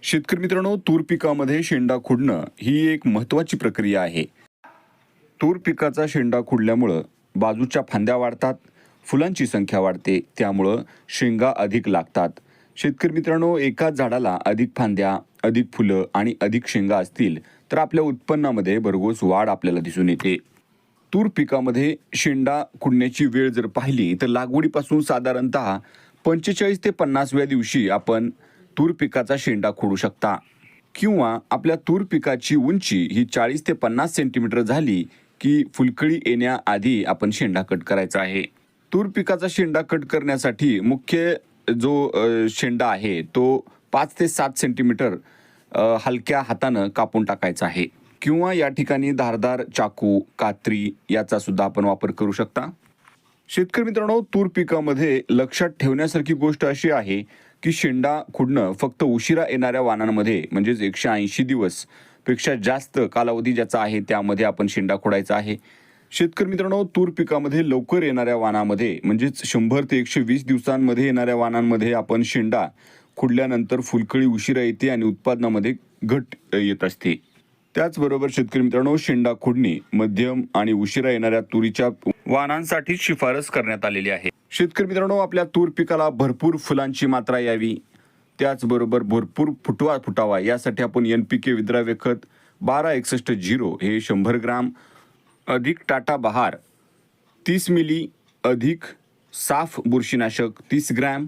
शेतकरी मित्रांनो, तूर पिकामध्ये शेंडा खुडणं ही एक महत्त्वाची प्रक्रिया आहे. तूर पिकाचा शेंडा खुडल्यामुळं बाजूच्या फांद्या वाढतात, फुलांची संख्या वाढते, त्यामुळं शेंगा अधिक लागतात. शेतकरी मित्रांनो, एकाच झाडाला अधिक फांद्या, अधिक फुलं आणि अधिक शेंगा असतील तर आपल्या उत्पन्नामध्ये भरघोस वाढ आपल्याला दिसून येते. तूर पिकामध्ये शेंडा खुडण्याची वेळ जर पाहिली तर लागवडीपासून साधारणतः 45 ते 50व्या दिवशी आपण तूर पिकाचा शेंडा खोडू शकता. किंवा आपल्या तूर पिकाची उंची ही 40 ते 50 सेंटीमीटर झाली की फुलकळी येण्याआधी आपण शेंडा कट करायचा आहे. तूर पिकाचा शेंडा कट करण्यासाठी मुख्य जो शेंडा आहे तो 5 ते 7 सेंटीमीटर हलक्या हातानं कापून टाकायचा आहे. किंवा या ठिकाणी धारदार चाकू, कात्री याचा सुद्धा आपण वापर करू शकता. शेतकरी मित्रांनो, तूर पिकामध्ये लक्षात ठेवण्यासारखी गोष्ट अशी आहे की शेंडा खुडणं फक्त उशिरा येणाऱ्या वाणांमध्ये म्हणजेच 180 दिवस पेक्षा जास्त कालावधी ज्याचा आहे त्यामध्ये आपण शेंडा खोडायचा आहे. शेतकरी मित्रांनो, तूर पिकामध्ये लवकर येणाऱ्या वाणामध्ये म्हणजेच 100 ते 120 दिवसांमध्ये येणाऱ्या वाणांमध्ये आपण शेंडा खुडल्यानंतर फुलकळी उशिरा येते आणि उत्पादनामध्ये घट येत असते. त्याचबरोबर शेतकरी मित्रांनो, शेंडा खुडणी मध्यम आणि उशिरा येणाऱ्या तुरीच्या वाणांसाठी शिफारस करण्यात आलेली आहे. शेतकरी मित्रांनो, आपल्या तूर पिकाला भरपूर फुलांची मात्रा यावी, त्याचबरोबर भरपूर फुटवा फुटावा यासाठी आपण NPK विद्राव्य खत 1261 हे 100 ग्राम अधिक टाटा बहार 30 मिली अधिक साफ बुरशीनाशक 30 ग्रॅम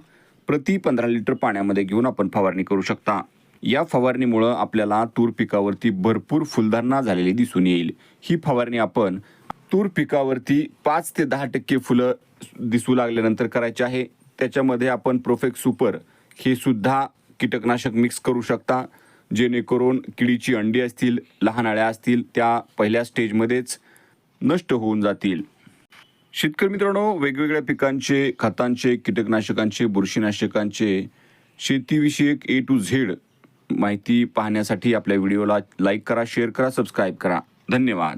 प्रति 15 लिटर पाण्यामध्ये घेऊन आपण फवारणी करू शकता. या फवारणीमुळे आपल्याला तूर पिकावरती भरपूर फुलधारणा झालेली दिसून येईल. ही फवारणी आपण तूर पिकावरती 5 ते 10% फुलं दिसू लागल्यानंतर करायचे आहे. त्याच्यामध्ये आपण प्रोफेक्स सुपर हे सुद्धा कीटकनाशक मिक्स करू शकता, जेणेकरून किडीची अंडी असतील, लहान अळ्या असतील त्या पहिल्या स्टेजमध्येच नष्ट होऊन जातील. शेतकरी मित्रांनो, वेगवेगळ्या पिकांचे, खतांचे, कीटकनाशकांचे, बुरशीनाशकांचे शेतीविषयक A to Z माहिती पाहण्यासाठी आपल्या व्हिडिओला लाईक करा, शेअर करा, सबस्क्राईब करा. धन्यवाद.